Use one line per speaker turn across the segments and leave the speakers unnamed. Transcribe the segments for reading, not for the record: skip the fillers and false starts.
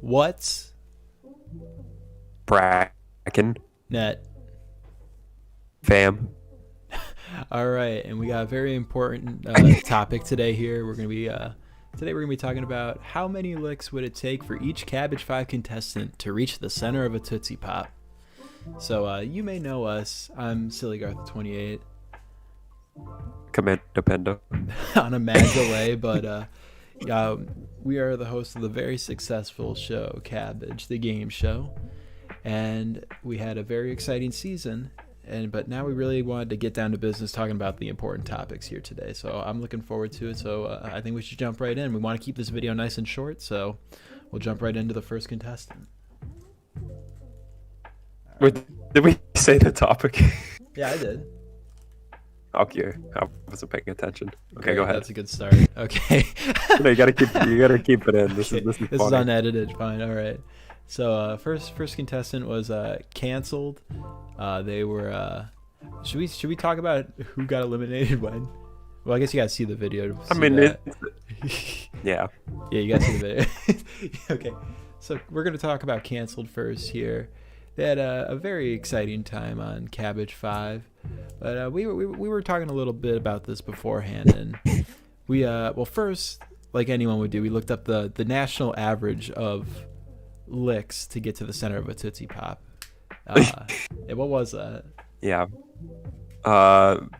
What's
Bracken,
net?
fam.
All right, and we got a very important topic today. Here, we're gonna be talking about how many licks would it take for each Cabbage 5 contestant to reach the center of a Tootsie Pop. So you may know us. I'm Silly Garth 28
Commando Pendo.
on a mad delay, but we are the host of the very successful show Cabbage, the game show, and we had a very exciting season. But now we really wanted to get down to business talking about the important topics here today. So I'm looking forward to it. So I think we should jump right in. We want to keep this video nice and short, so we'll jump right into the first contestant.
Wait, did we say the topic?
Yeah, I did.
Okay, I wasn't paying attention. Okay,
Great,
go ahead.
That's a good start. Okay.
No, you gotta keep it in. This
Okay,
is
this
funny.
is unedited. Fine. All right. So first contestant was canceled. They were. Should we talk about who got eliminated when? Well, I guess you gotta see the video. To see that.
Yeah.
Yeah, you gotta see the video. Okay, so we're gonna talk about canceled first here. They had a very exciting time on Cabbage 5, but we were talking a little bit about this beforehand, and we well, first, like anyone would do, we looked up the national average of licks to get to the center of a Tootsie Pop. And what was that?
Yeah.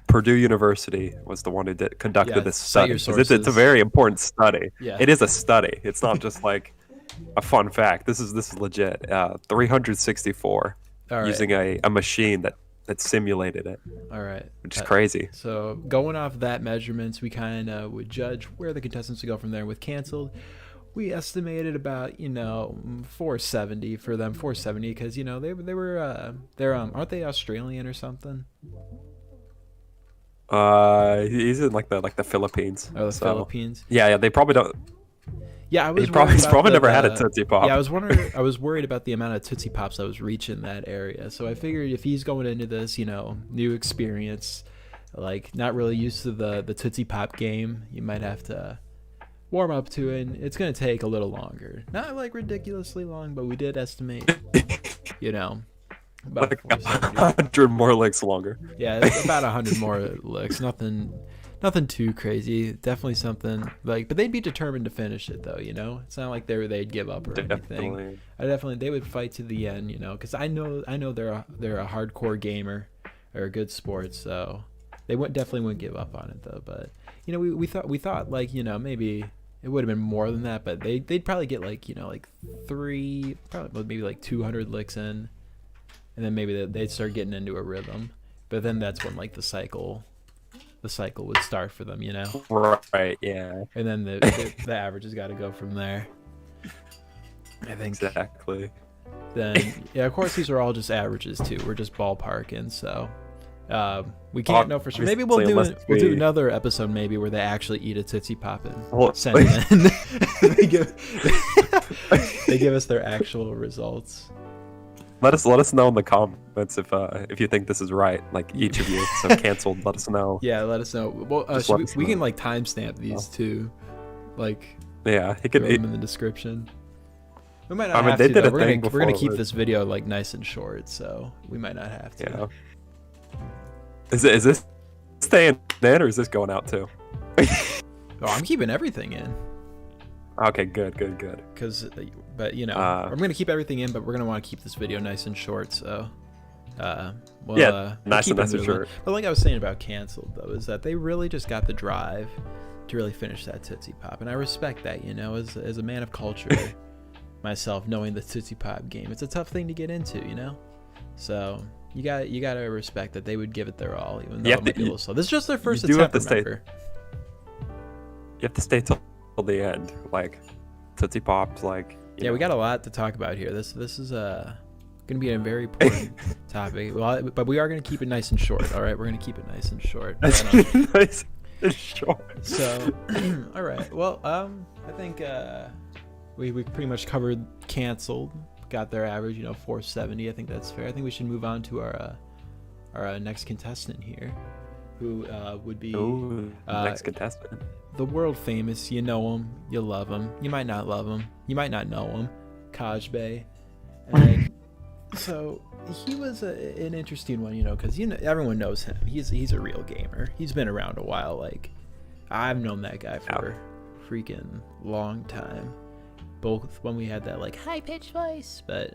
Purdue University was the one who conducted this
cite
study.
your
It's a
sources.
very important study.
Yeah.
It is a study. It's not just like a fun fact. This is legit. 364
All right.
using a machine that simulated it,
All right.
which is crazy.
So going off that measurements, we kind of would judge where the contestants would go from there. With canceled, we estimated about 470 for them, 470 because they were they're aren't they Australian or something?
He's in like the Philippines.
Or the
so-
Philippines?
Yeah. They probably don't.
Yeah, I was.
He's probably
worried about
never had a Tootsie Pop.
Yeah, I was worried about the amount of Tootsie Pops that was reaching that area. So I figured if he's going into this, new experience, like not really used to the Tootsie Pop game, you might have to warm up to it. And it's gonna take a little longer, not like ridiculously long, but we did estimate, about
Like
470.
100 more licks longer.
Yeah, it's about 100 more licks. Nothing too crazy. Definitely something like, but they'd be determined to finish it though. It's not like they'd give up or anything. They would fight to the end. Because I know they're a hardcore gamer or a good sport, so they definitely wouldn't give up on it though. But we thought like maybe it would have been more than that, but they'd probably get like like maybe like 200 licks in, and then maybe they'd start getting into a rhythm. But then that's when like the cycle would start for them,
Right. Yeah.
and then the average has got to go from there. I think.
Exactly.
Then yeah, of course these are all just averages too. We're just ballparking, so we can't know for sure. Maybe we'll do another episode maybe where they actually eat a Tootsie Pop and send it in. they give us their actual results.
Let us know in the comments if you think this is right. Like each of you. So canceled. Let us know.
Yeah, let us know. Well, we can like timestamp these too, like
Yeah, he
throw
could.
them in the description. We might not
I mean,
have
they
to.
did
Though.
a
We're
thing
gonna keep
before,
this video like nice and short, so we might not have to.
Yeah. Is this staying in or is this going out too?
Oh, I'm keeping everything in.
Okay, good.
But I'm gonna keep everything in, but we're gonna want to keep this video nice and short. So, we'll
nice
keep
and
it moving.
short.
But like I was saying about canceled though, is that they really just got the drive to really finish that Tootsie Pop, and I respect that. As a man of culture, myself, knowing the Tootsie Pop game, it's a tough thing to get into. So you gotta respect that they would give it their all, even though it might be a little slow. This is just their first attempt. Remember.
You have to stay till the end. Like Tootsie Pops, like.
Yeah, we got a lot to talk about here. This is gonna be a very important topic. Well, but we are gonna keep it nice and short. All right, we're gonna keep it nice and short.
Nice and short.
So, all right. Well, I think we pretty much covered canceled. Got their average, 470. I think that's fair. I think we should move on to our next contestant here, who would be
next contestant.
the world famous. You know him, you love him. You might not love him. You might not know him, Caajbe, and so he was an interesting one, because everyone knows him. He's a real gamer. He's been around a while. Like, I've known that guy for a freaking long time. Both when we had that like high pitched voice, but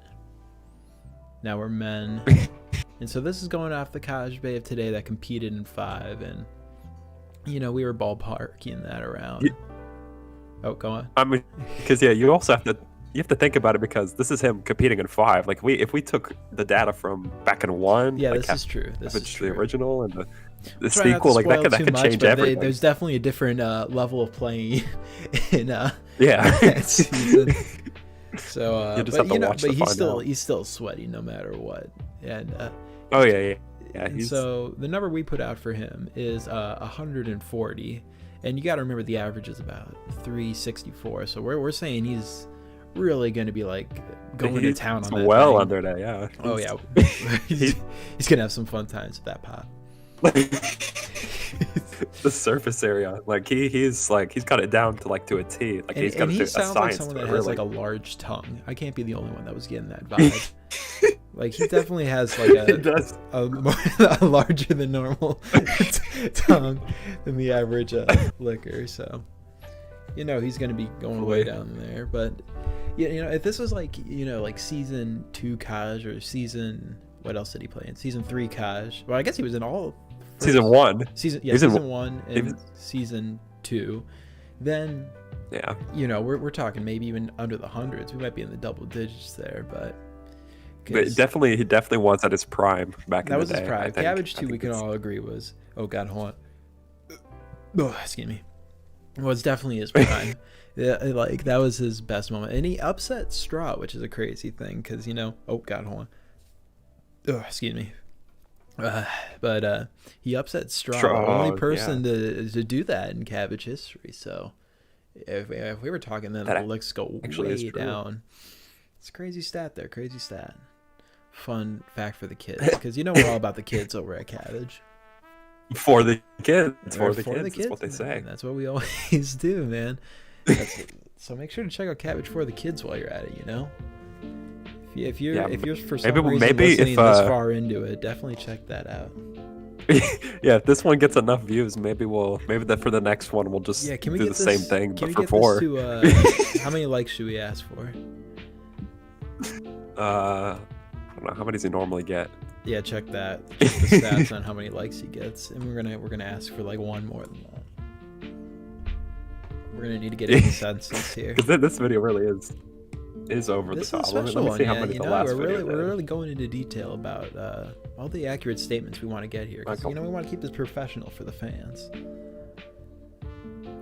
now we're men. And so this is going off the Caajbe of today that competed in 5, and we were ballparking that around. Oh, go on.
I mean, because you also have to think about it, because this is him competing in 5. Like, if we took the data from back in 1,
yeah,
like,
this is true. This is true.
The original and the sequel, like that could change everything.
There's definitely a different level of playing in
season.
So,
you just have to watch to find out.
He's still sweaty no matter what. And
oh yeah.
So the number we put out for him is 140, and you got to remember the average is about 364. So we're saying he's really going to be like going to town on that.
Well
thing.
Under that, yeah.
Oh yeah, he's gonna have some fun times with that pop.
The surface area, like he's got it down to like to a T. Like he's got
he
a
sounds
science
like someone that
really.
has like a large tongue. I can't be the only one that was getting that vibe. Like he definitely has like a larger than normal tongue than the average liquor. So he's gonna be going way down there. But if this was like like season 2 Caaj or season, what else did he play in? Season 3 Caaj. Well, I guess he was in all.
Season 1.
Season 1 and season 2. Then
yeah,
we're talking maybe even under the hundreds. We might be in the double digits there, but
he definitely was at his prime back in the day. That was his prime.
Cabbage 2, we can all agree was, oh god, hold on. Oh, excuse me. Was definitely his prime. Yeah, like that was his best moment, and he upset Straw, which is a crazy thing because oh god, hold on. Oh, excuse me. But he upset Straw, the only person to do that in Cabbage history. So if we were talking, then the licks go way down. It's a crazy stat there. Crazy stat. Fun fact for the kids, because we're all about the kids over at Cabbage.
For the kids. For the kids. That's what they say.
That's what we always do, man. So make sure to check out Cabbage for the kids while you're at it. If you're for some reason listening this far into it, definitely check that out.
Yeah, if this one gets enough views, maybe for the next one we'll just do the same thing, but for 4.
How many likes should we ask for?
I don't know, how many does he normally get?
Yeah, check that. Check the stats on how many likes he gets, and we're gonna ask for like 1 more than that. We're gonna need to get a consensus here.
Because this video really is over the top.
Let me
see how many the last video
we're really going into detail about all the accurate statements we want to get here, because we want to keep this professional for the fans.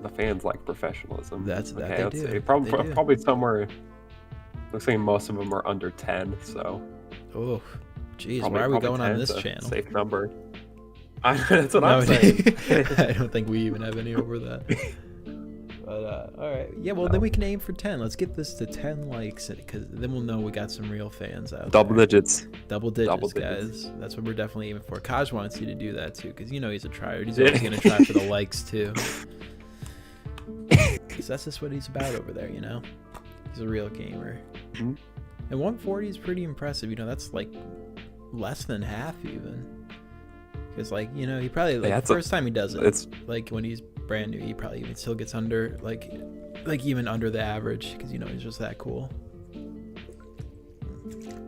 The fans like professionalism.
That's
okay,
they
let's
do.
See. Probably somewhere. Looks like most of them are under 10. So.
Oh, jeez, why are we going on this channel?
Safe number. That's what I'm saying.
I don't think we even have any over that. But all right, yeah. Well, then we can aim for 10. Let's get this to 10 likes, because then we'll know we got some real fans out
Double
there.
Digits.
Double digits, guys. That's what we're definitely aiming for. Caaj wants you to do that too, because he's a tryhard. He's always gonna try for the likes too. Because that's just what he's about over there. He's a real gamer.
Mm-hmm.
And 140 is pretty impressive. That's like less than half even. Because he probably the first time he does it, it's like when he's brand new, he probably even still gets under like even under the average, because he's just that cool.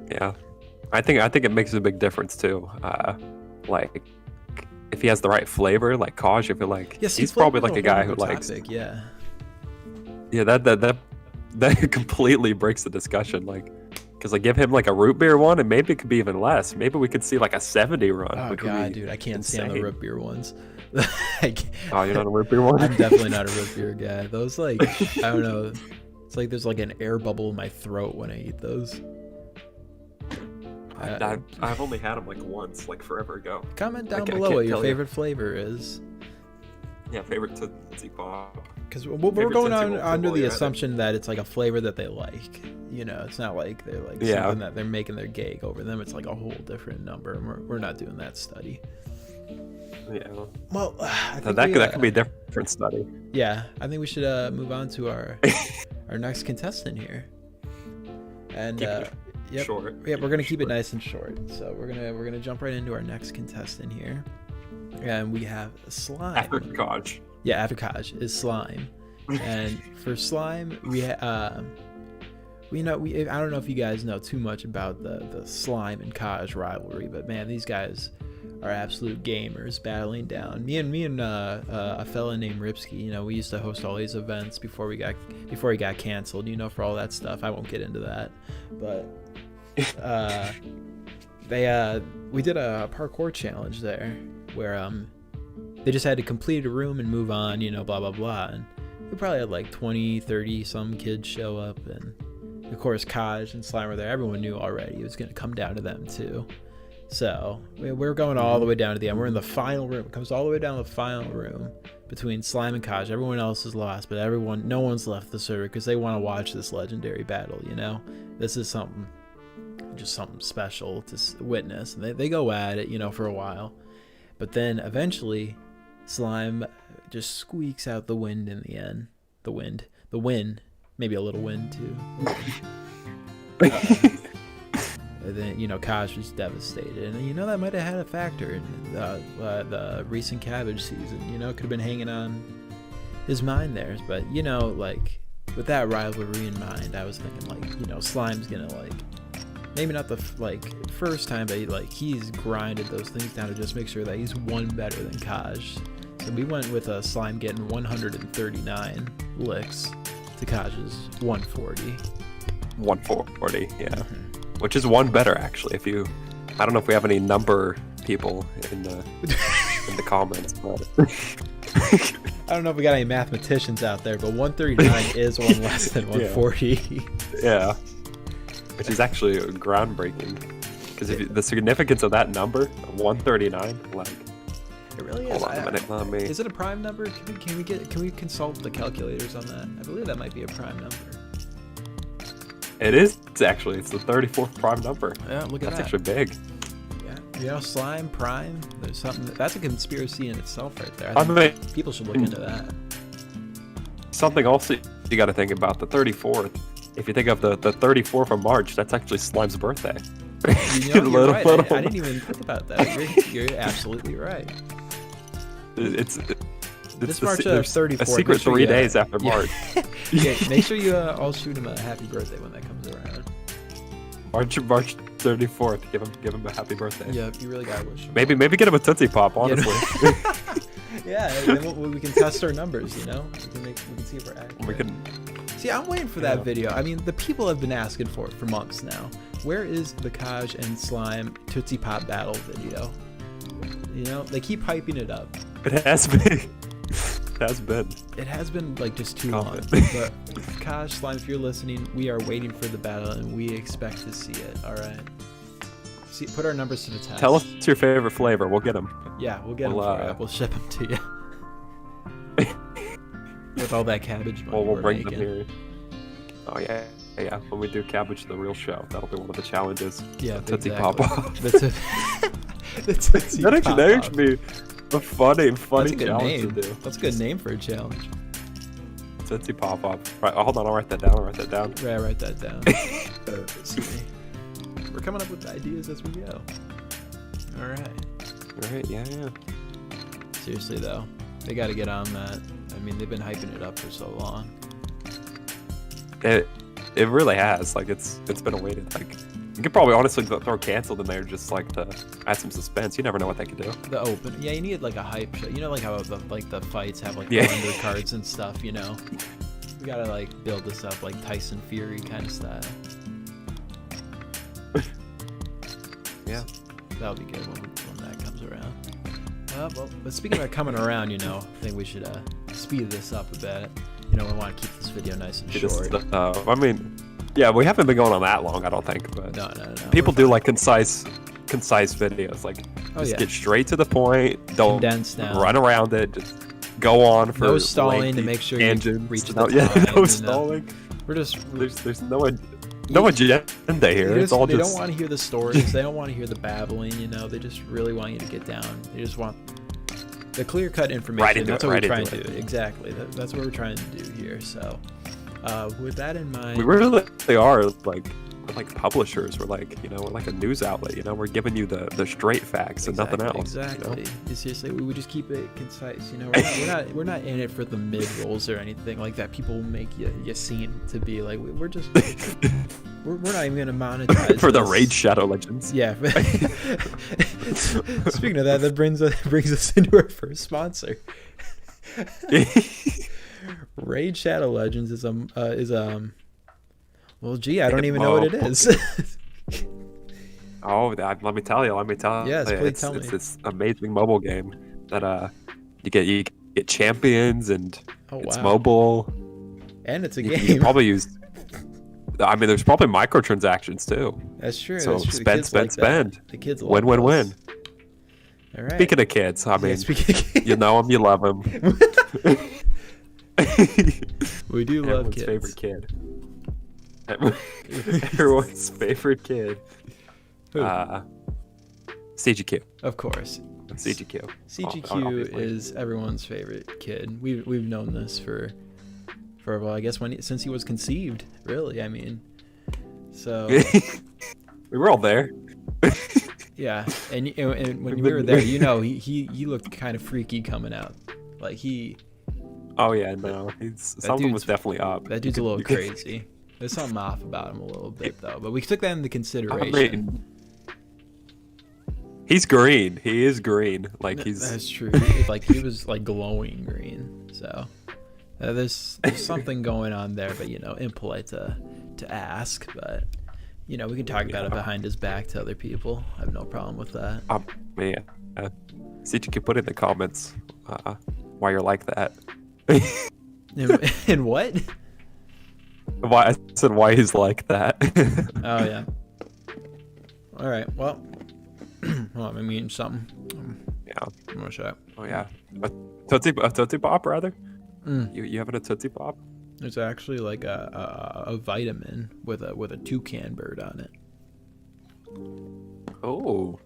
Yeah, I think it makes a big difference too. Like if he has the right flavor, like Caaj, I feel like he's probably like a guy who likes.
Yeah,
that completely breaks the discussion. Like, because give him like a root beer one, and maybe it could be even less. Maybe we could see like a 70 run.
Oh god, dude, I can't stand the root beer ones.
Oh, you're not a root beer one?
I'm definitely not a root beer guy. Those I don't know. It's like there's like an air bubble in my throat when I eat those.
I've only had them like once, like forever ago.
Comment down below what your favorite flavor is.
Yeah, favorite Tootsie Pop.
Because we're going on under the assumption that it's like a flavor that they like. It's not like they're like something that they're making their gag over them. It's like a whole different number, and we're not doing that study.
Yeah.
Well,
that could be a different study.
Yeah, I think we should move on to our next contestant here. And
yep, short.
Yeah, we're gonna keep it nice and short. So we're gonna jump right into our next contestant here, and we have Slime.
After Caajbe.
Yeah, after Caajbe is Slime, and for Slime I don't know if you guys know too much about the Slime and Caajbe rivalry, but man, these guys are absolute gamers battling down. Me and a fella named Ripsky, we used to host all these events before he got canceled, for all that stuff. I won't get into that, but we did a parkour challenge there where they just had to complete a room and move on, blah blah blah, and we probably had like 20-30 some kids show up, and of course Caajbe and Slime were there. Everyone knew already it was going to come down to them too. So we're going all the way down to the end. We're in the final room. It comes all the way down to the final room between Slime and Caajbe. Everyone else is lost, but no one's left the server because they want to watch this legendary battle. This is something special to witness. And they go at it, for a while, but then eventually Slime just squeaks out the wind in the end. The wind, maybe a little wind too. And then Caajbe was devastated, and that might have had a factor in the recent Cabbage season. Could have been hanging on his mind there. But with that rivalry in mind, I was thinking Slime's gonna maybe not the first time, but he's grinded those things down to just make sure that he's one better than Caajbe. So we went with a Slime getting 139 licks to Caajbe's 140.
140, yeah. Mm-hmm. Which is one better, actually. I don't know if we have any number people in the comments, but
I don't know if we got any mathematicians out there, but 139 is one less than 140.
Yeah, which is actually groundbreaking. Because the significance of that number, 139,
it really is.
Hold on a minute,
Is it a prime number? Can we consult the calculators on that? I believe that might be a prime number.
It is actually. It's the 34th prime number.
Yeah, look at that.
That's actually big.
Yeah, Slime prime. There's something that's a conspiracy in itself, right there. I think people should look into that.
Something also you got to think about the 34th. If you think of the 34th of March, that's actually Slime's birthday.
You're right. I didn't even think about that. You're absolutely right.
It's
March 34th.
A secret 3 days after March.
Yeah, make sure you all shoot him a happy birthday when that comes around.
March 34th. Give him a happy birthday.
Yeah, you really gotta wish him.
Maybe get him a Tootsie Pop, honestly.
Yeah, then we can test our numbers. We can see if we're accurate. See, I'm waiting for that video. I mean, the people have been asking for it for months now. Where is the Caajbe and Slime Tootsie Pop battle video? They keep hyping it up.
It has been.
It has been just too long. But Caajbe, Slime, if you're listening, we are waiting for the battle and we expect to see it. All right. Put our numbers to the test.
Tell us your favorite flavor. We'll get them.
Yeah, we'll get them for you. We'll ship them to you. With all that cabbage money
we'll bring them here. Oh yeah. When we do Cabbage the real show, that'll be one of the challenges.
Yeah,
Tootsie
exactly.
Pop.
The Tootsie
That actually be a funny challenge to do.
That's a good name for a challenge.
Tootsie Pop Up. Right, hold on, I'll write that down.
Yeah, write that down. We're coming up with ideas as we go. All right,
yeah.
Seriously though, they got to get on that. I mean, they've been hyping it up for so long.
It really has. It's been awaited. You could probably honestly throw canceled in there just to add some suspense. You never know what they could do.
The open, yeah, you need a hype show. How the fights have the undercards and stuff. We gotta build this up Tyson Fury kind of style.
Yeah,
that'll be good when that comes around. But speaking about coming around, I think we should speed this up a bit. We want to keep this video nice and short.
Yeah, we haven't been going on that long, I don't think. But
no.
People do concise videos. Get straight to the point. Don't
condense down.
Run around it. Just go on for
no stalling to make sure you reach the time.
Yeah, no stalling.
We're just
there's no agenda here. It's all
they don't want to hear the stories. They don't want to hear the babbling. They just really want you to get down. They just want the clear-cut information. That's what we're trying to do. Exactly. That's what we're trying to do here. So, with that in mind,
we really are like publishers. We're like, we're like a news outlet. We're giving you the straight facts and nothing else.
Exactly. Seriously, we just keep it concise. We're not in it for the mid rolls or anything like that. People make you seem to be like. We're just we're not even gonna monetize
for the Raid Shadow Legends.
Yeah. Speaking of that brings us into our first sponsor. Raid Shadow Legends is well, gee, I don't even know what it is.
Let me tell you.
Yes, please tell me.
It's this amazing mobile game that you get champions and it's mobile.
And it's a game.
You probably use. I mean, there's probably microtransactions too.
That's true.
So
that's true.
spend.
The kids love
win.
All right.
Speaking of kids, I mean, you know them, you love them.
We do love
Everyone's
kids.
Favorite kid. Everyone's favorite kid. CGQ.
Of course.
CGQ.
CGQ is everyone's favorite kid. We've known this for well, I guess since he was conceived. Really, I mean, so
we were all there.
Yeah, and when we were there, he looked kind of freaky coming out, like he.
Oh yeah, no, something was definitely up.
That dude's a little crazy. There's something off about him a little bit though, but we took that into consideration.
He's green. He is green. Like
That's true. Like he was like glowing green. So there's something going on there, but impolite to ask, but. We can talk about it behind his back to other people. I have no problem with that.
Man. CGQ, put in the comments why you're like that.
And what?
Why I said why he's like that.
Oh, yeah. All right. Well, hold on, I'm eating something.
Yeah.
I'm going to shut up.
Oh, yeah. A Tootsie Pop, rather? You having a Tootsie Pop?
There's actually like a vitamin with a toucan bird on it.
Oh,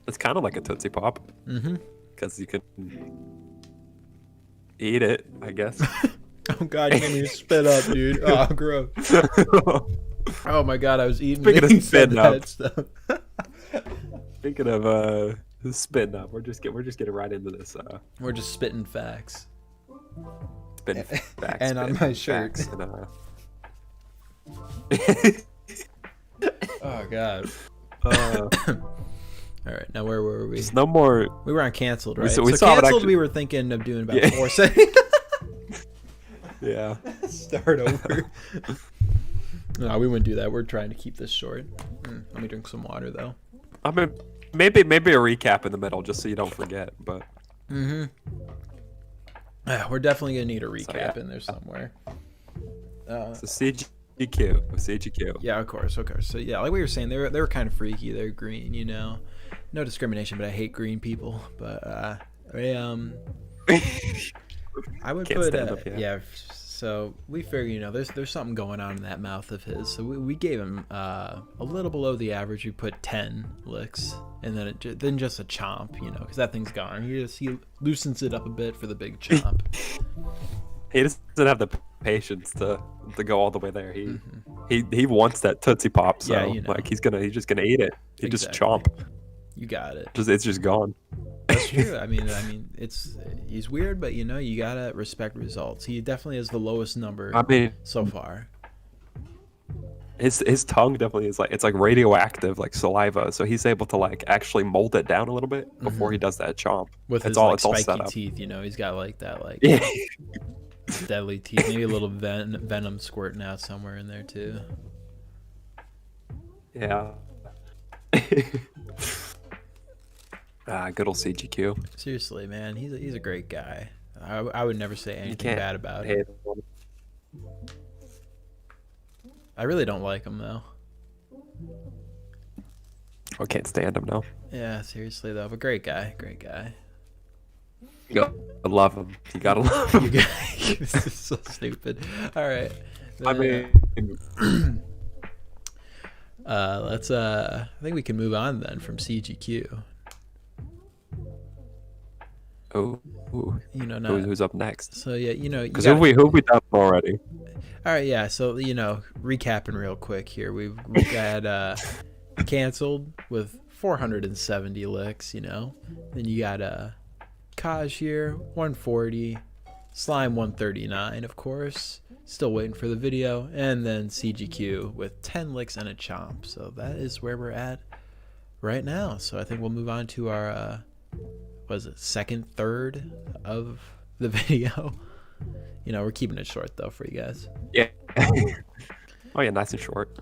it's kind of like a Tootsie Pop.
Mm-hmm.
Because you can eat it, I guess.
Oh God, you made me spit up, dude. Oh, gross. Oh my God, I was eating.
Speaking of spitting up
stuff.
Speaking of spitting up, we're just getting right into this.
We're just spitting facts.
Facts,
and on my shirt. Oh God. All right, now where were we?
There's no more.
We were on canceled, right?
We saw
canceled. We were thinking of doing about 4 seconds.
Yeah.
Start over. No, we wouldn't do that. We're trying to keep this short. Let me drink some water though.
I mean, maybe a recap in the middle, just so you don't forget. But.
Mm-hmm. We're definitely gonna need a recap in there somewhere.
So CGQ.
Yeah, of course. So yeah, like we were saying, they were kind of freaky. They're green, no discrimination, but I hate green people. But I would
Can't
put
stand up,
yeah. So we figure, there's something going on in that mouth of his. So we gave him a little below the average. We put 10 licks, and then just a chomp, because that thing's gone. He loosens it up a bit for the big chomp.
He doesn't have the patience to go all the way there. He wants that Tootsie Pop, so like he's just gonna eat it. He just chomp.
You got it.
It's just gone.
That's true. I mean, he's weird, but you gotta respect results. He definitely has the lowest number. So far.
His tongue definitely is it's like radioactive, like saliva. So he's able to like actually mold it down a little bit before he does that chomp.
With his spiky teeth, he's got like that deadly teeth. Maybe a little venom squirting out somewhere in there too.
Yeah. Good old CGQ.
Seriously, man, he's a great guy. I would never say anything bad about him. I really don't like him though.
I can't stand him now.
Yeah, seriously though, but great guy.
You gotta love him. You gotta love him.
This is so stupid. All right.
I mean,
let's. I think we can move on then from CGQ.
Oh,
you know,
who's up next?
So yeah, you know,
because who have we done already?
All right, yeah. So you know, recapping real quick here, we've got canceled with 470 licks. You know, then you got Caajbe here 140, Slime 139, of course. Still waiting for the video, and then CGQ with 10 licks and a chomp. So that is where we're at right now. So I think we'll move on to our second third of the video. You know, we're keeping it short though for you guys.
Yeah. Oh yeah, nice and short.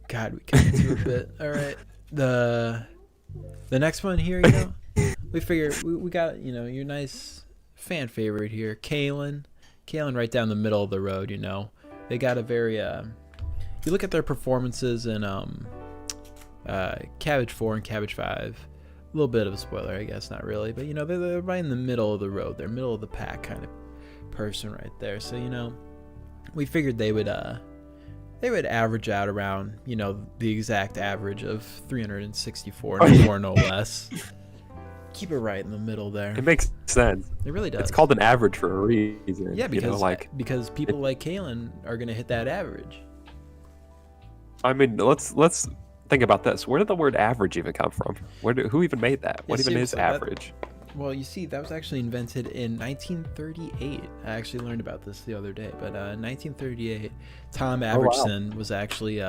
God, we cut into a bit. All right, the next one here, you know, we figure we got, you know, your nice fan favorite here, Kaelan right down the middle of the road. You know, they got a very you look at their performances in Cabbage 4 and Cabbage 5, a little bit of a spoiler, I guess, not really, but you know, they're right in the middle of the road. They're middle of the pack kind of person right there. So you know, we figured they would average out around, you know, the exact average of 364, no more, no less. Keep it right in the middle there.
It makes sense.
It really does.
It's called an average for a reason.
Yeah, because,
you know,
because people like Kaelan are going to hit that average.
I mean, let's think about this. Where did the word average even come from? Who even made that? What even is average?
Well, you see, that was actually invented in 1938. I actually learned about this the other day. But 1938, Tom Averagson was actually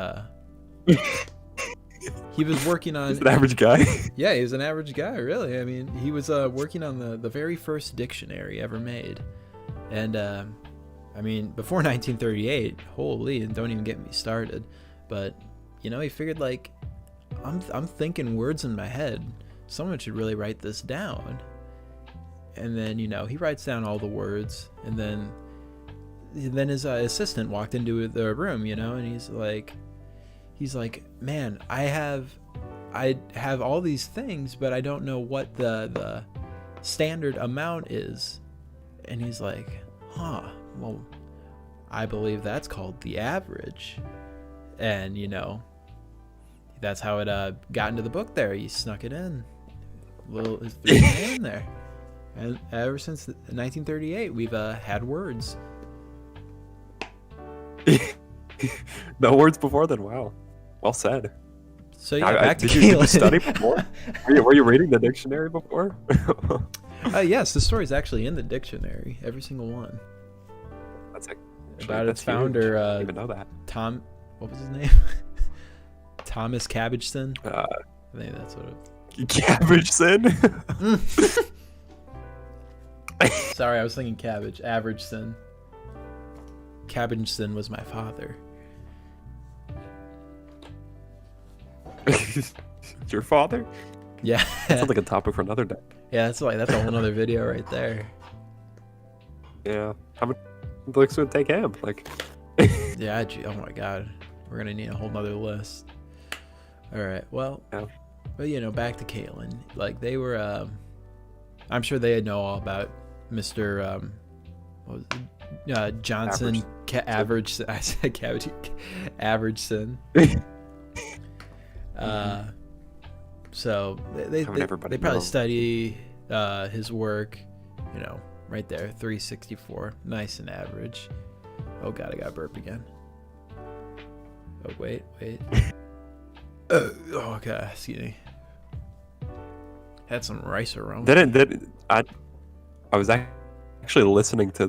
he was working on...
He's an average guy.
Yeah, he was an average guy, really. I mean, he was working on the very first dictionary ever made. And, I mean, before 1938, holy, and don't even get me started. But, you know, he figured, like, I'm thinking words in my head. Someone should really write this down. And then, you know, he writes down all the words. And then his assistant walked into the room, you know, and he's like, man, I have all these things, but I don't know what the standard amount is. And he's like, well, I believe that's called the average. And, you know, that's how it got into the book there. He snuck it in. Threw it in there. And ever since 1938, we've had words.
No words before then. Wow. Well said.
So yeah, back to
did you study before? Were you reading the dictionary before?
Yes, the story's actually in the dictionary, every single one.
That's
about its founder.
I didn't even know that.
Tom, what was his name? Thomas Cabbageson. I think that's what it.
Cabbageson.
Sorry, I was thinking cabbage. Averageson. Cabbageson was my father.
Your father?
Yeah.
Sounds like a topic for another day.
Yeah, that's a whole other video right there.
Yeah. How many looks would it take him? Like.
Yeah. Oh my God. We're gonna need a whole nother list. All right. Well.
Yeah.
But you know, back to Kaelan. Like they were. I'm sure they know all about Mr. What was it? Johnson. Average. I said cabbage. Averageson. So they probably study his work, you know, right there, 364, nice and average. Oh God, I got burp again. Oh wait. Oh God, excuse me. Had some rice aroma.
I was actually listening to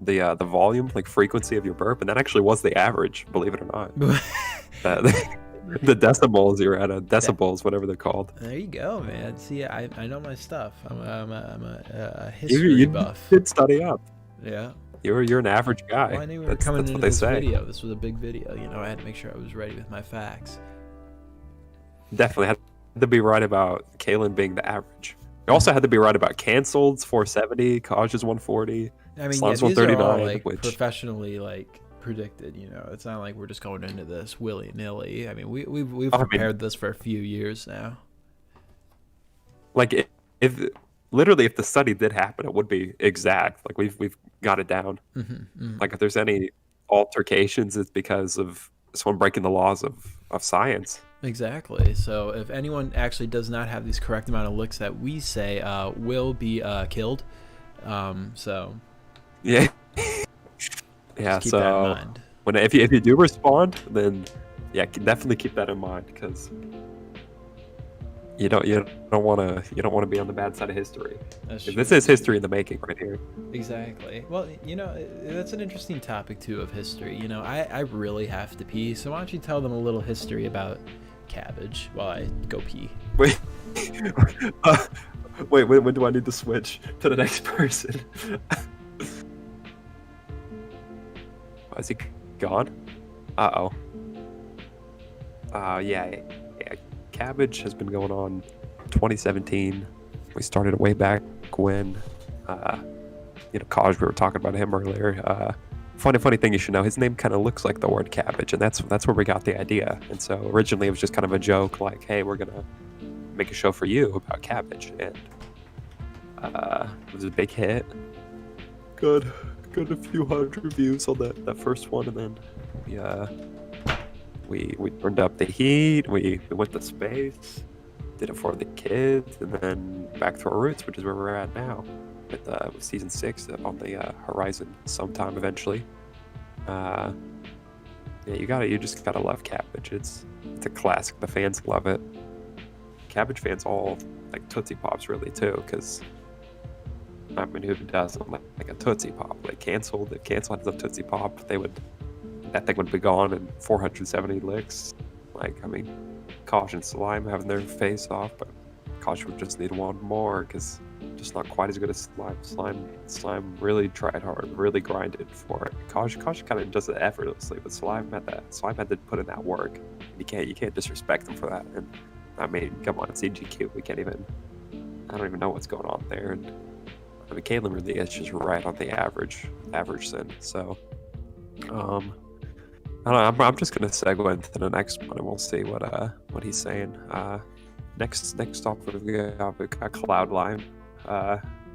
the volume, like frequency of your burp, and that actually was the average, believe it or not. The decibels, you're at decibels, whatever they're called.
There you go, man. See, I know my stuff. I'm a history buff.
You did study up.
Yeah.
You're an average guy.
Well, I knew we were coming into this video. This was a big video. You know, I had to make sure I was ready with my facts.
Definitely had to be right about Kaelan being the average. You also had to be right about canceled 470, Caajbe's 140.
I mean,
Slime's
yeah, these
139,
are all like professionally like predicted. You know, it's not like we're just going into this willy nilly. I mean, we've prepared this for a few years now.
Like if the study did happen, it would be exact. Like we've got it down. Like if there's any altercations, it's because of someone breaking the laws of science.
Exactly. So if anyone actually does not have these correct amount of licks that we say will be killed, So
yeah, yeah.
keep that in
So
mind.
if you do respond, then yeah, definitely keep that in mind because you don't want to be on the bad side of history. This is history in the making right here.
Exactly. Well, that's an interesting topic too of history. I really have to pee, so why don't you tell them a little history about Cabbage while I go pee?
Wait, wait. When do I need to switch to the next person? Is he gone? Uh-oh. Yeah. Cabbage has been going on 2017. We started way back when, Caajbe, we were talking about him earlier. Funny thing you should know, his name kind of looks like the word cabbage, and that's where we got the idea. And so originally it was just kind of a joke, like, hey, we're gonna make a show for you about Cabbage, and it was a big hit. Got a few hundred views on that first one, and then we turned up the heat. We went to space, did it for the kids, and then back to our roots, which is where we're at now, with season 6 on the horizon sometime eventually. Yeah, you just gotta love Cabbage. It's a classic. The fans love it. Cabbage fans all like Tootsie Pops really too, because I mean, who doesn't like a Tootsie Pop? They canceled the Tootsie Pop. That thing would be gone in 470 licks. Like, I mean, Kosh and Slime having their face off, but Kosh would just need one more because just not quite as good as Slime. Slime really tried hard, really grinded for it. Kosh kind of does it effortlessly, but Slime had to put in that work. You can't disrespect him for that. And I mean, come on, it's CGQ. I don't even know what's going on there. And I mean, Kaelan really is just right on the average sin. So, I don't know, I'm just gonna segue into the next one, and we'll see what he's saying. Next off we've got Cloud,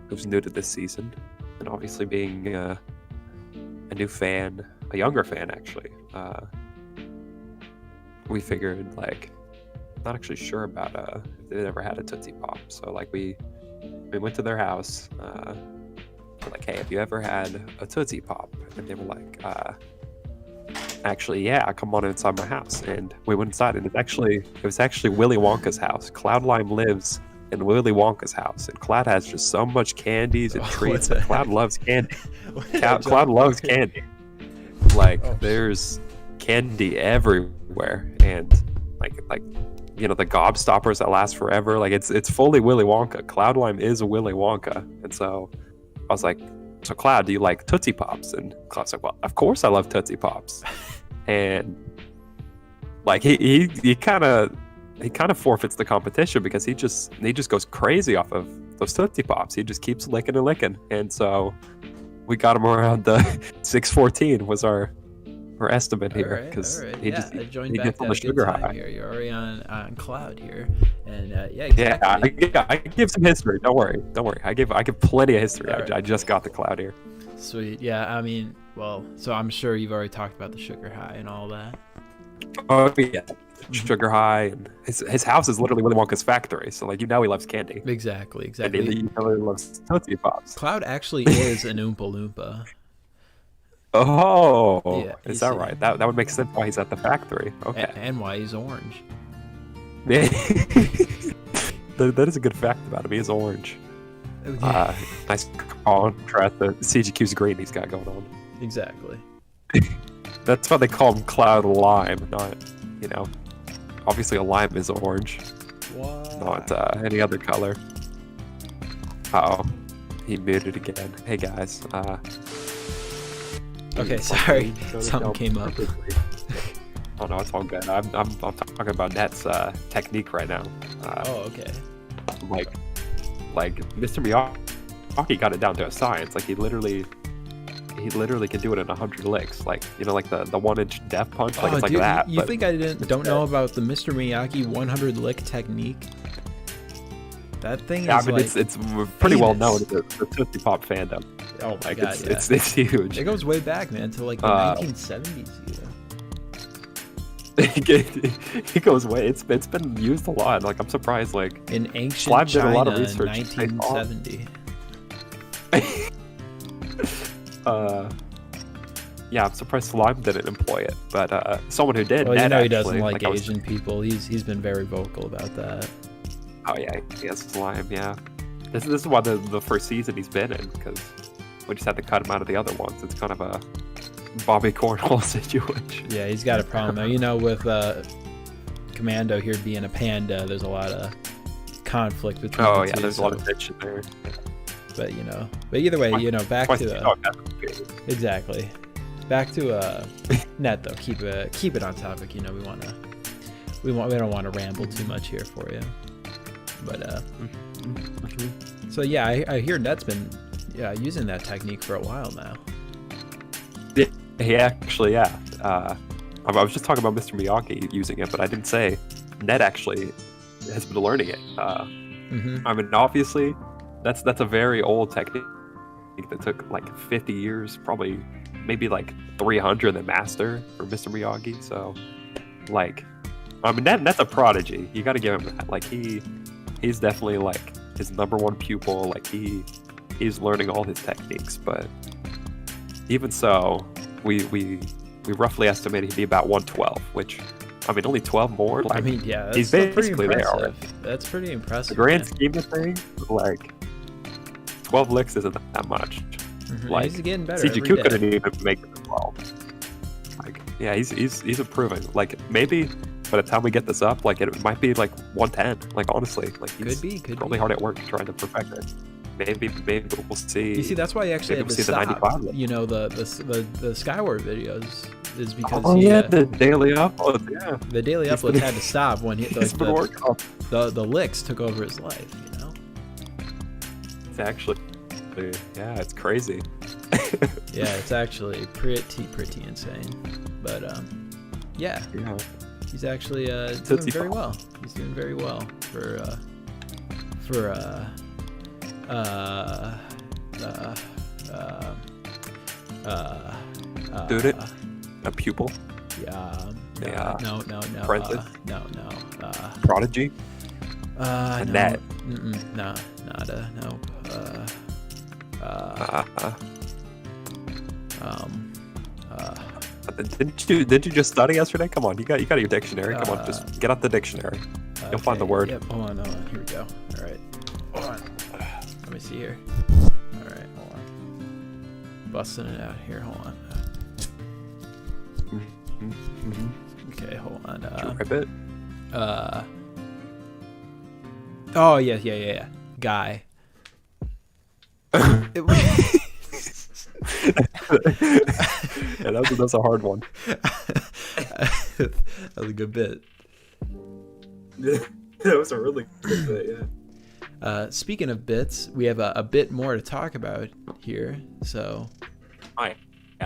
who's new to this season, and obviously being a new fan, a younger fan actually. We figured, like, not actually sure about if they'd ever had a Tootsie Pop, so like we went to their house. We're like, hey, have you ever had a Tootsie Pop? And they were like, actually, yeah, come on inside my house. And we went inside, and it was actually Willy Wonka's house. Cloud lives in Willy Wonka's house, and Cloud has just so much candies and treats. And Cloud loves candy. Cloud loves candy. Like, there's candy everywhere, and like the gobstoppers that last forever. Like, it's fully Willy Wonka. Cloud is a Willy Wonka, and so I was like, so Cloud, do you like Tootsie Pops? And Cloud's like, well, of course I love Tootsie Pops. And like he kind of forfeits the competition because he just goes crazy off of those Tootsie Pops. He just keeps licking and licking. And so we got him around the 614 was our estimate here, because he gets on the sugar high.
Here. You're already on Cloud here, and yeah,
exactly. I give some history. Don't worry. I give plenty of history. I just got the Cloud here.
Sweet. Yeah, I mean, well, so I'm sure you've already talked about the sugar high and all that.
Oh yeah, sugar high, and his house is literally Willy Wonka's factory. So like, he loves candy.
Exactly.
And he loves Tootsie Pops.
Cloud actually is an Oompa Loompa.
Oh,
yeah,
is that right? That would make sense why he's at the factory. Okay.
And why he's orange.
Yeah. That is a good fact about him. He is orange. Nice contrast to CGQ's green he's got going on.
Exactly.
That's why they call him Cloud Lime, not, obviously a lime is orange.
What?
Not any other color. Uh-oh. He muted again. Hey guys.
Okay, sorry. Something came up.
Oh no, it's all good. I'm talking about Net's technique right now.
Okay.
Like Mr. Miyagi got it down to a science. Like, he literally can do it in 100 licks. Like, like the 1-inch death punch. Like, it's like
dude,
that.
You think I don't know about the Mr. Miyagi 100 lick technique? That thing is
it's pretty well known in the Tootsie Pop fandom.
Oh my god,
it's huge.
It goes way back, man, to like the 1970s.
It goes way. It's been used a lot. Like, I'm surprised. Like,
in ancient
Slime did
China,
a lot of research.
1970.
Yeah, I'm surprised Slime didn't employ it, but someone who did.
Well,
Ned,
you know he
actually,
doesn't like
I was
Asian people. He's been very vocal about that.
Oh yeah, he has Slime. Yeah, this is why the first season he's been in, because we just had to cut him out of the other ones. It's kind of a Bobby Cornwall situation.
Yeah, he's got a problem though. You know, with Commando here being a panda, there's a lot of conflict between.
Oh
the
yeah,
two,
there's a lot of tension there.
But either way, back to exactly. Back to Net though. Keep it on topic. We don't want to ramble too much here for you. But so yeah, I hear Net's been using that technique for a while now.
He actually, yeah. I was just talking about Mr. Miyagi using it, but I didn't say Net actually has been learning it. I mean, obviously, that's a very old technique that took like 50 years, probably maybe like 300 to master for Mr. Miyagi. So, like, I mean, Net's a prodigy. You got to give him that. Like, he's definitely like his number one pupil. Like, he's learning all his techniques. But even so, we roughly estimate he'd be about 112, which, I mean, only 12 more. Like,
I mean, yeah, that's
he's
pretty
basically there
impressive.
already.
That's pretty impressive.
The grand scheme of things, like 12 licks isn't that much. Like,
he's getting better.
CGQ couldn't even make it 12. Like, yeah, he's improving. Like, maybe by the time we get this up, like, it might be like 110. Like, honestly, like, he's
could
probably
be
hard at work trying to perfect it. Maybe we'll see.
You see, that's why he actually had to stop. The Skyward videos is because
the daily uploads. Yeah,
the daily uploads had to stop when the licks took over his life.
It's actually, yeah, it's crazy.
Yeah, it's actually pretty insane. But yeah, he's actually doing very well. He's doing very well for
Dude, a pupil.
No.
Apprentice?
No.
Prodigy.
No.
Net.
No. Nada. No.
Didn't you just study yesterday? Come on, you got your dictionary. Come on, just get out the dictionary. You'll find the word.
Yep. Hold on. Here we go. All right. Hold on. Let me see here. All right. Hold on. Busting it out here. Hold on. Okay. Hold on.
Ribbit.
Oh yeah. Guy.
Yeah, that's a hard one.
That was a good bit.
That was a really good bit, yeah.
Speaking of bits, we have a bit more to talk about here. So,
yeah,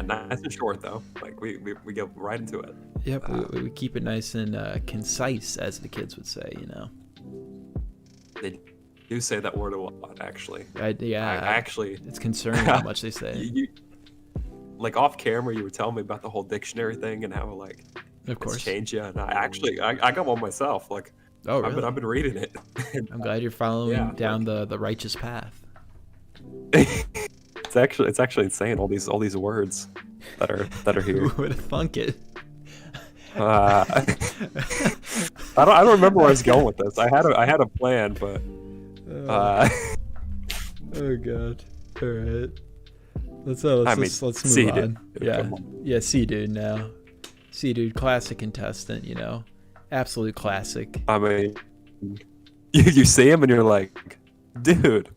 nice and short though. Like we go right into it.
Yep, we keep it nice and concise, as the kids would say.
They do say that word a lot, actually.
I
actually,
it's concerning how much they say.
Like off camera, you were telling me about the whole dictionary thing and how like
of course
it's changed you. And I got one myself. Like,
oh really?
I've been reading it.
I'm glad you're following down the righteous path.
It's actually insane. All these words that are here.
Who would have thunk it?
I don't remember where I was going with this. I had a plan, but.
Oh god! All right, let's move on. Yeah, Cdude now. Cdude, classic contestant. Absolute classic.
I mean, you see him and you're like, dude.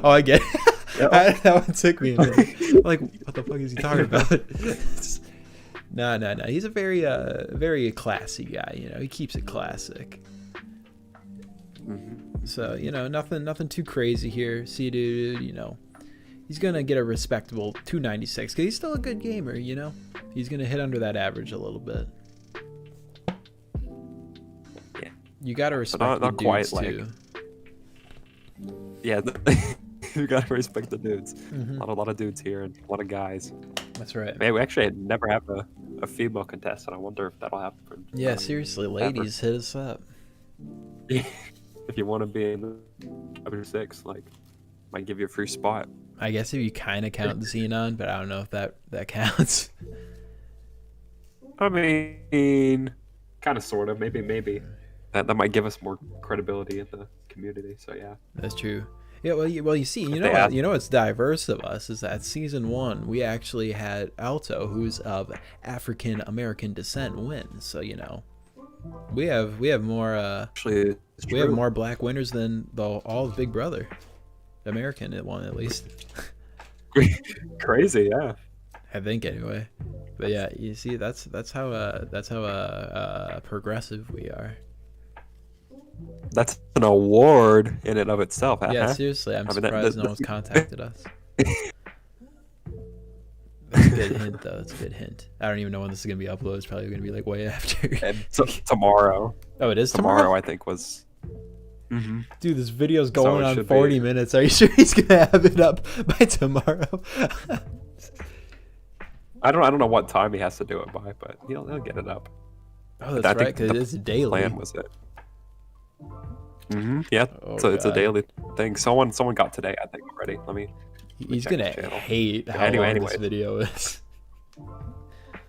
Oh, I get it. That one took me. Like, what the fuck is he talking about? No. He's a very classy guy. He keeps it classic. So nothing too crazy here. Cdude, he's gonna get a respectable 296 because he's still a good gamer. He's gonna hit under that average a little bit.
Yeah,
you gotta respect
not
the
quite
dudes
like.
too.
Yeah, you gotta respect the dudes.
Mm-hmm.
A lot of dudes here and a lot of guys.
That's right.
Man, we actually never have a female contestant. I wonder if that'll happen.
Yeah, seriously, ladies, hit us up.
if you want to be in the upper 6, like, might give you a free spot.
I guess if you kind of count the Xenon, but I don't know if that counts.
I mean, kind of, sort of, maybe. That might give us more credibility in the community. So yeah,
that's true. Yeah, well, you see, you know what's diverse of us is that season 1 we actually had Alto, who's of African American descent, win. So we have more
actually,
we have more black winners than all of Big Brother, American one at least.
Crazy, yeah.
I think anyway. But yeah, you see, that's how progressive we are.
That's an award in and of itself.
Yeah, seriously, I'm surprised no one's contacted us. That's a good hint, though. That's a good hint. I don't even know when this is gonna be uploaded. It's probably gonna be like way after.
Tomorrow.
Oh, it is tomorrow.
I think was. Mm-hmm.
Dude, this video's going on 40 minutes. Are you sure he's gonna have it up by tomorrow?
I don't know what time he has to do it by, but he'll get it up.
Oh, that's right, because it is daily.
Plan was it? Mm-hmm. Yeah, so it's a daily thing. Someone got today, I think, already.
He's gonna hate how long this video is.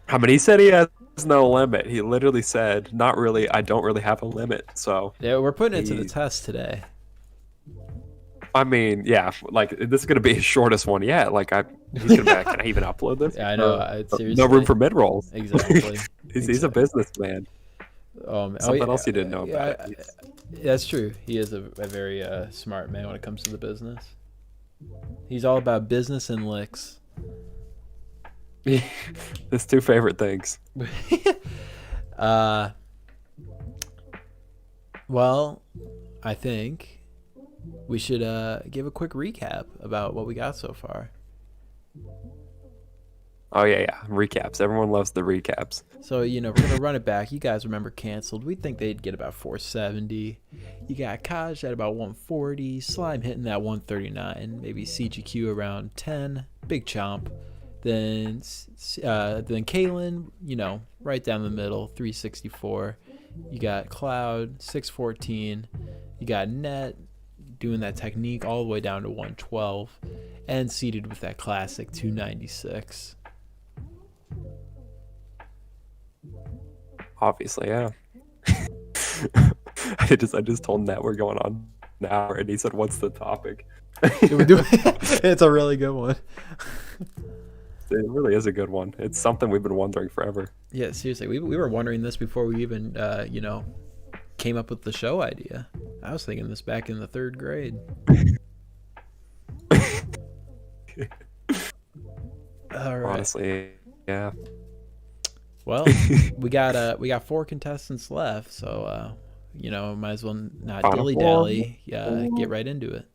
I mean, he said he has no limit. He literally said, "Not really. I don't really have a limit." So
yeah, we're putting it to the test today.
I mean, yeah, like this is gonna be his shortest one yet. Like he's gonna be like, "Can I even upload this?"
Yeah, I know. Seriously.
No room for mid rolls.
Exactly.
He's a businessman. Something else you didn't know about.
That's true. He is a very smart man when it comes to the business. He's all about business and licks.
His 2 favorite things.
Well, I think we should give a quick recap about what we got so far.
Oh yeah, recaps. Everyone loves the recaps.
So we're gonna run it back. You guys remember Canceled? We think they'd get about 470. You got Caajbe at about 140. Slime hitting that 139. Maybe CGQ around 10. Big Chomp. Then Kaelan, right down the middle, 364. You got Cloud, 614. You got Net doing that technique all the way down to 112, and seated with that classic 296.
Obviously, yeah. I just told Net we're going on an hour, and he said, "What's the topic?"
It's a really good one.
It really is a good one. It's something we've been wondering forever.
Yeah, seriously, we were wondering this before we even came up with the show idea. I was thinking this back in the 3rd grade. All right.
Honestly, yeah.
Well, we got 4 contestants left, so might as well not dilly dally. Get right into it.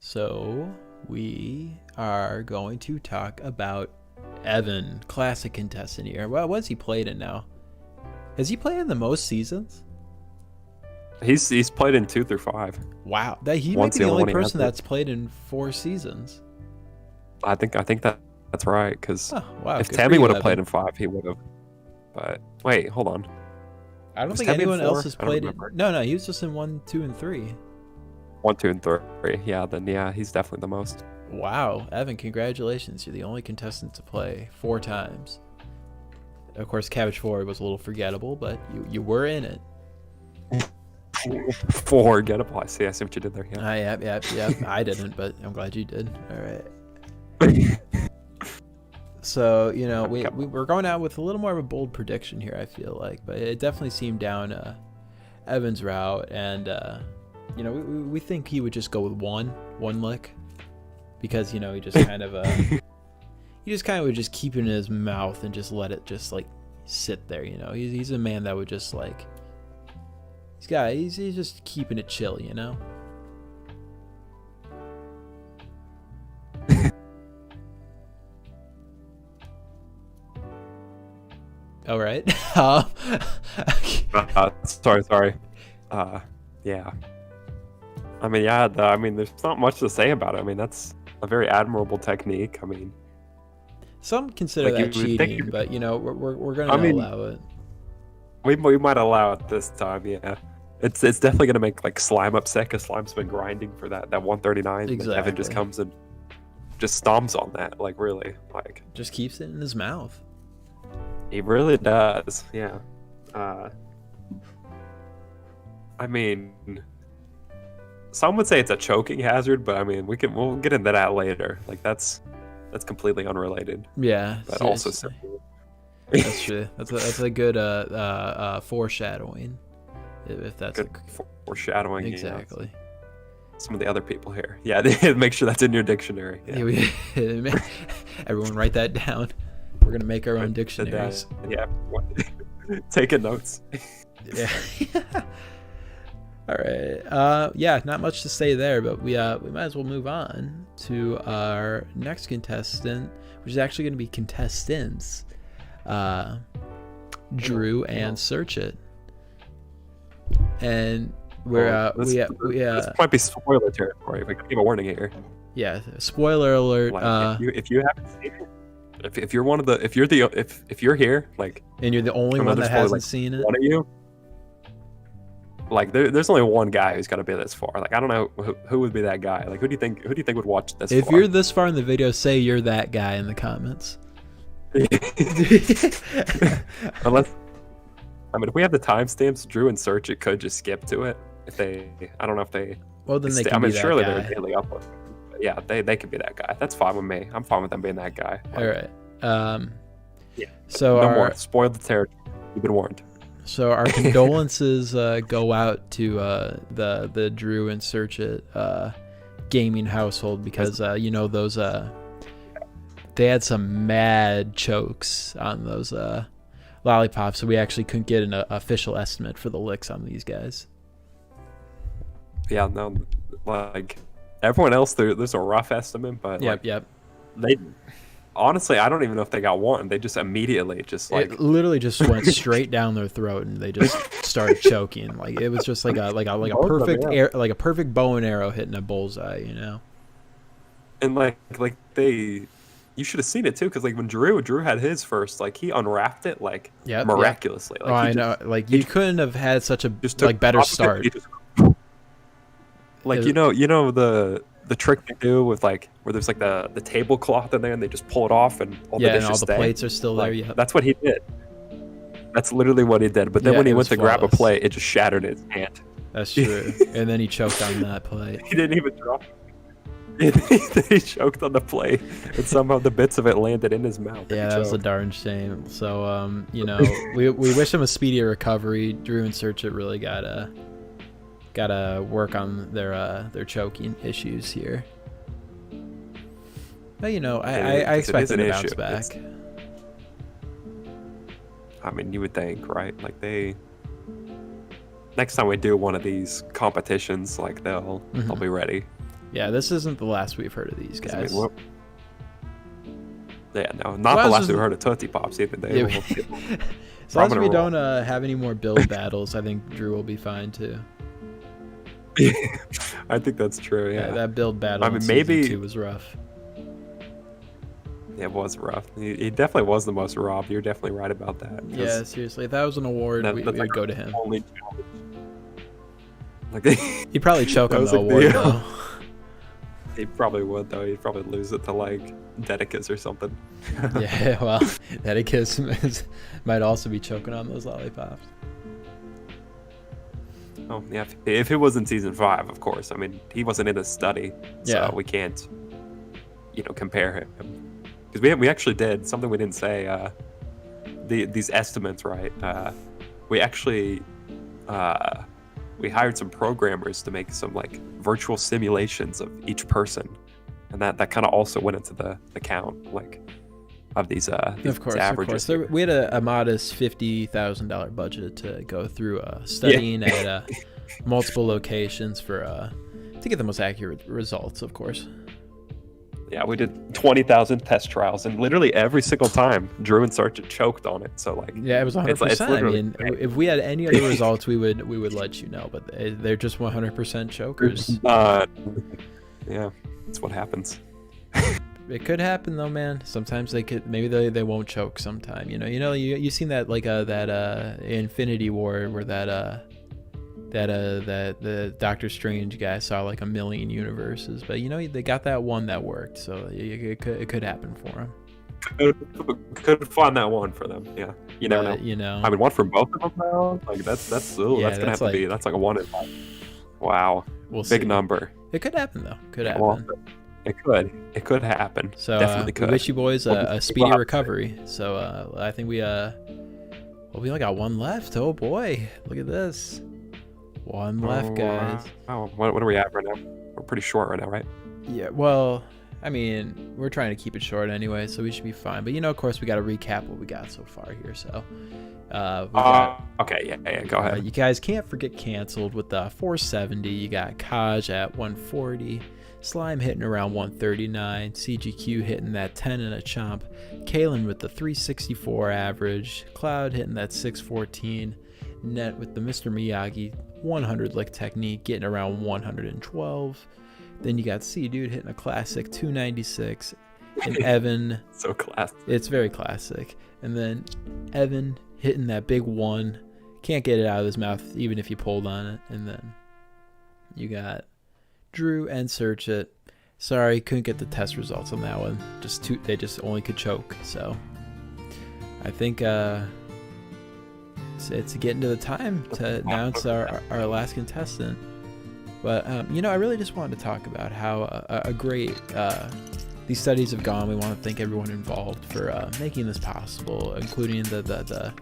So we are going to talk about Evan, classic contestant here. Well, what's he played in now? Has he played in the most seasons?
He's played in 2 through 5.
Wow, he might be the only person that's played in 4 seasons.
I think that's right, because if
good
Tammy would have played in 5, he would have. But wait, hold on.
I don't think anyone else has played in. No, he was just in 1, 2, and 3.
1, 2, and 3. Yeah, then he's definitely the most.
Wow, Evan, congratulations! You're the only contestant to play 4 times. Of course, Cabbage 4 was a little forgettable, but you were in it.
Forgettable. I see what you did there. Yeah.
Yep. I didn't, but I'm glad you did. All right. So we're going out with a little more of a bold prediction here, I feel like, but it definitely seemed down Evan's route, and we think he would just go with one lick, because he just kind of would just keep it in his mouth and just let it just like sit there. He's a man that would just like he's just keeping it chill. All right.
Sorry. Yeah. I mean, there's not much to say about it. I mean, that's a very admirable technique. I mean,
some consider that cheating, but we're gonna allow it.
We might allow it this time. Yeah, it's definitely gonna make like Slime upset because Slime's been grinding for that 139.
Exactly.
Evan just comes and just stomps on that. Like really, like
just keeps it in his mouth.
He really does. Yeah. I mean, some would say it's a choking hazard, but I mean, we'll get into that later. Like that's completely unrelated.
Yeah,
but also simple.
That's true. That's a good foreshadowing. If that's
good foreshadowing.
Exactly.
Yeah. Some of the other people here. Yeah, make sure that's in your dictionary. Yeah.
Everyone write that down. We're gonna make our own dictionaries.
Yeah. Taking notes.
Yeah. All right. Yeah, not much to say there, but we might as well move on to our next contestant, which is actually going to be contestants, Drew and Searchit. And
this might be spoiler territory. We can give a warning here.
Yeah, spoiler alert.
Like, if you haven't seen it, if you're one of the if you're here, like,
and you're the only one that hasn't seen it,
one of you. Like there's only one guy who's got to be this far. Like I don't know who would be that guy. Like who do you think would watch this?
If you're this far in the video, say you're that guy in the comments.
Unless, I mean, if we have the timestamps, Drew and Searchit could just skip to it. If they, I don't know if they.
Well, then they can
I mean,
be that
surely
guy.
they're daily uploading. Yeah, they could be that guy. That's fine with me. I'm fine with them being that guy. Like,
all right.
Yeah.
So
no more. Spoil the territory. You've been warned.
So our condolences go out to the Drew and Searchit gaming household because you know those they had some mad chokes on those lollipops, so we actually couldn't get an official estimate for the licks on these guys.
Yeah, no, like everyone else, there's a rough estimate, but
yep.
They. Honestly, I don't even know if they got one. They just immediately
it literally just went straight down their throat, and they just started choking. Like it was just like a perfect like a perfect bow and arrow hitting a bullseye, you know.
And like you should have seen it too, because like when Drew had his first, like he unwrapped it like miraculously.
Like, I know, like you couldn't have had such a better start.
Like you know the trick they do with like where there's like the tablecloth in there and they just pull it off and all the dishes
and all the plates are still there. Yeah,
that's what he did. That's literally what he did. But then when he went to grab a plate, it just shattered his hand.
That's true. And then he choked on that plate.
He didn't even drop it. He choked on the plate, and somehow the bits of it landed in his mouth.
Yeah, that was a darn shame. So you know, we wish him a speedy recovery. Drew and Searchit really gotta work on their choking issues here. But you know, I expect them to bounce back.
I mean, you would think, right? Like next time we do one of these competitions, like they'll be ready.
Yeah, this isn't the last we've heard of these guys.
I mean, not the last we've heard of Tootsie Pops either.
As long as we don't have any more build battles, I think Drew will be fine too.
I think that's true. Yeah,
that build battle.
I mean, maybe
season 2 was rough.
Yeah, it was rough. He definitely was the most robbed. You're definitely right about that.
Yeah, seriously, if that was an award, we would go to him.
Like
he'd probably choke on the award though.
He probably would though. He'd probably lose it to like Dedicus or something.
Yeah, well, Dedicus might also be choking on those lollipops.
Oh yeah, if it was in season 5, of course. I mean, he wasn't in a study, so we can't, compare him. Because we actually did something we didn't say. These estimates, right? We actually we hired some programmers to make some like virtual simulations of each person, and that kind of also went into the count, like of these averages.
Of course. We had a modest $50,000 budget to go through studying at multiple locations to get the most accurate results, of course.
Yeah, we did 20,000 test trials, and literally every single time Drew and Searchit choked on it. So like,
yeah, it was 100%. I mean, if we had any other results, we would let you know, but they're just 100% chokers.
Yeah, that's what happens.
It could happen though, man. Sometimes maybe they won't choke sometime. You seen that that Infinity War where that the Doctor Strange guy saw like a million universes, but they got that one that worked, so it could happen for him.
Could find that one for them. Yeah, you never know. I mean, one for both of them now. Like that's gonna have to be. That's like a 1 in 5. Wow,
we'll
big
see.
Number.
It could happen though. Could happen.
Well, it could happen.
So
definitely could.
We wish you boys a speedy recovery. So I think we only got one left. Oh boy, look at this. One left, guys.
Oh, what are we at right now? We're pretty short right now, right?
Yeah. Well, I mean, we're trying to keep it short anyway, so we should be fine. But of course, we got to recap what we got so far here. So,
okay, yeah, go ahead.
You guys can't forget canceled with the 470. You got Caajbe at 140, Slime hitting around 139, CGQ hitting that 10 and a chomp, Kaelan with the 364 average, Cloud hitting that 614, Net with the Mr. Miyagi 100 lick technique getting around 112. Then you got Cdude hitting a classic 296, and Evan.
So classic.
It's very classic. And then Evan hitting that big 1. Can't get it out of his mouth even if you pulled on it. And then you got Drew and Searchit. Sorry, couldn't get the test results on that one. They just only could choke. So I think it's getting to the time to announce our last contestant. But, I really just wanted to talk about how a great these studies have gone. We want to thank everyone involved for making this possible, including the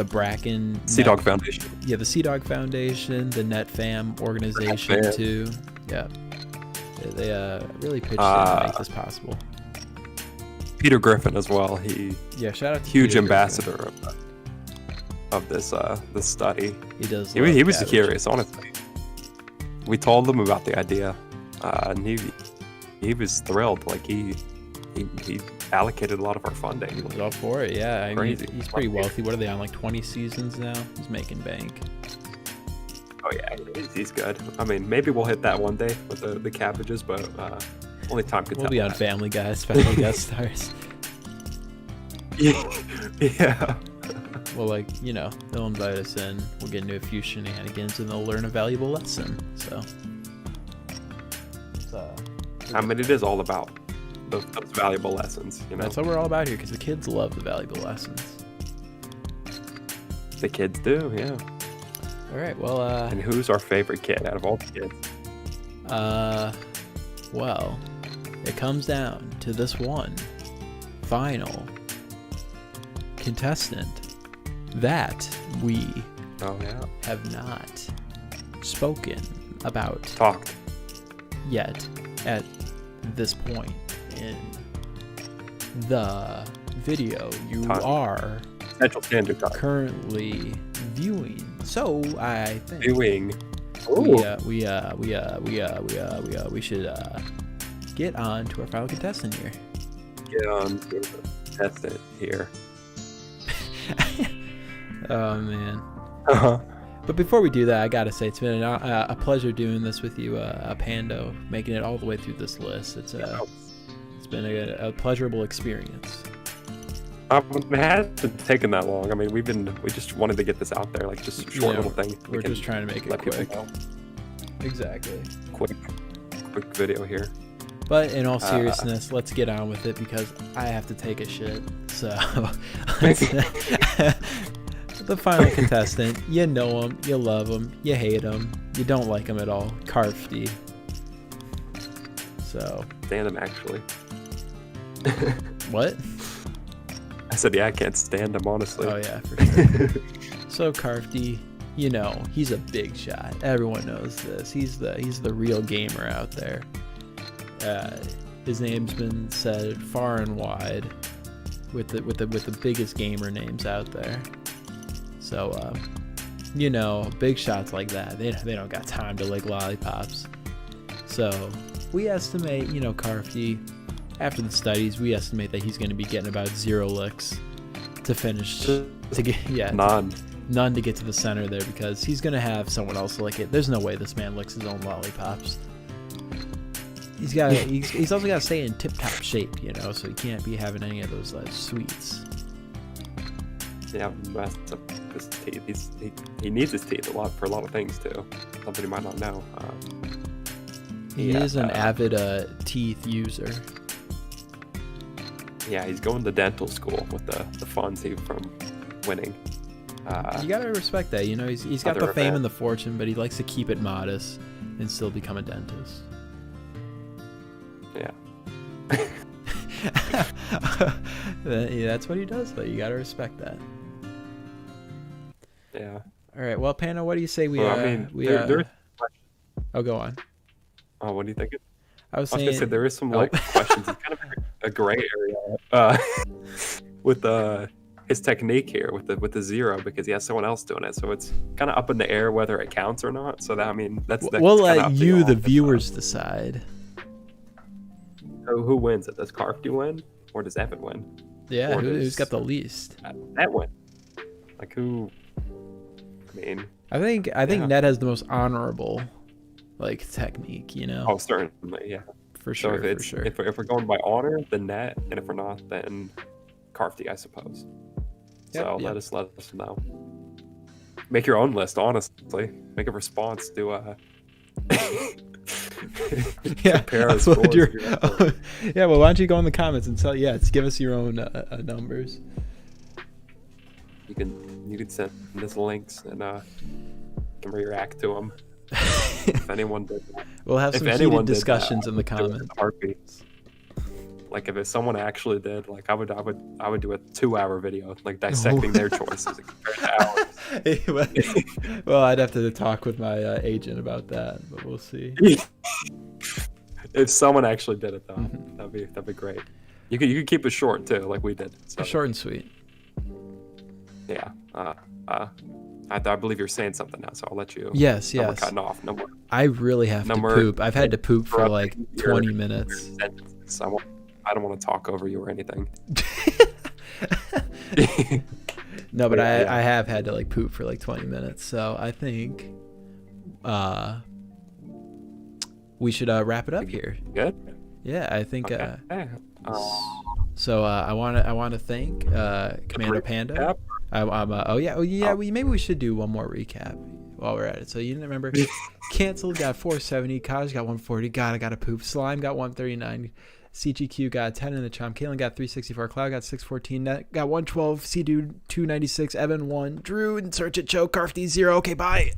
Bracken
Sea-Dog Foundation.
Yeah, the Sea-Dog Foundation, the NetFam organization too. Yeah, they really pitched in to make this possible.
Peter Griffin as well.
Shout out to
huge
Peter
ambassador of this study.
He does.
He was curious, honestly. We told him about the idea, and he was thrilled. Like he allocated a lot of our funding.
He was all for it. Yeah, I mean, he's pretty wealthy. What are they on, like 20 seasons now? He's making bank.
Oh yeah, he's good. I mean, maybe we'll hit that one day with the cabbages, but only time could tell.
We'll be on Family Guy, special guest stars.
Yeah.
Well, they'll invite us in. We'll get into a few shenanigans, and they'll learn a valuable lesson. So,
I mean, it is all about those valuable lessons.
That's what we're all about here, because the kids love the valuable lessons.
The kids do, yeah.
All right, well.
And who's our favorite kid out of all the kids?
Well, it comes down to this one final contestant that we have not spoken about yet at this point in the video you are
Central Standard Time
currently viewing. So I think we should get on to our final contestant here.
Get on to the contestant here.
Oh man.
Uh-huh.
But before we do that, I gotta say it's been a pleasure doing this with you, Pando, making it all the way through this list. It's been a pleasurable experience.
It hasn't taken that long. I mean, we just wanted to get this out there, like just a short little thing.
We're just trying to make it quick. Exactly.
Quick video here.
But in all seriousness, let's get on with it because I have to take a shit. So, the final contestant, you know him, you love him, you hate him, you don't like him at all, Carfty. So.
Stand him, actually.
What?
I said, yeah, I can't stand him, honestly.
Oh, yeah, for sure. So, Carfty, he's a big shot. Everyone knows this. He's the real gamer out there. His name's been said far and wide with the biggest gamer names out there. So, big shots like that, they don't got time to lick lollipops. So, we estimate, Carfty, after the studies, we estimate that he's going to be getting about 0 licks to finish. None to get to the center there because he's going to have someone else lick it. There's no way this man licks his own lollipops. he's also got to stay in tip-top shape, you know, so he can't be having any of those sweets.
Yeah, messed up his teeth. He needs his teeth a lot for a lot of things too. Something you might not know.
He is an avid teeth user.
Yeah, he's going to dental school with the funds from winning.
You gotta respect that, you know. He's got the fame and the fortune, but he likes to keep it modest and still become a dentist.
Yeah.
Yeah, that's what he does, though. You gotta respect that.
Yeah.
All right. Well, Pano, what do you say we?
Well, I mean,
Oh, go on.
Oh, what do you think?
I was
gonna say there is some questions. It's kind of a gray area with his technique here with the zero, because he has someone else doing it, so it's kind of up in the air whether it counts or not. So that, I mean,
we'll let you, the viewers, decide.
So who wins it? Does Carfty win, or does Evan win?
Yeah, who's got the least?
That win. Like who? I mean,
I think Ned has the most honorable technique, you know.
Oh, certainly, yeah,
for sure.
So
for sure.
If we're going by honor, then Ned, and if we're not, then Carfty, I suppose. So let us know. Make your own list, honestly. Make a response to compare our scores.
Yeah, well, why don't you go in the comments and give us your own numbers.
You can send us links and can react to them. If anyone did that.
We'll have some heated discussions in the comments.
Like if someone actually did, I would do a 2-hour video, dissecting their choices compared to ours.
Well, I'd have to talk with my agent about that, but we'll see.
If someone actually did it, though, that'd be great. You could keep it short too, like we did. So.
Short and sweet.
Yeah. I believe you're saying something now, so I'll let you.
Yes.
We're cutting off.
I really have to poop. I've had to poop for 20 minutes.
I don't want to talk over you or anything.
No, but I have had to poop for 20 minutes. So I think we should wrap it up here.
Good.
Yeah, I think.
Okay.
So I want to thank Commando Panda. Maybe we should do one more recap while we're at it. So you didn't remember? Canceled got 470. Caajbe got 140. God, I got to poop. Slime got 139. CGQ got 10 in the chomp. Kaelan got 364. Cloud got 614. Net got 112. Cdude 296. Evan 1. Drew and Searchit Choke. Carfty 0. Okay, bye.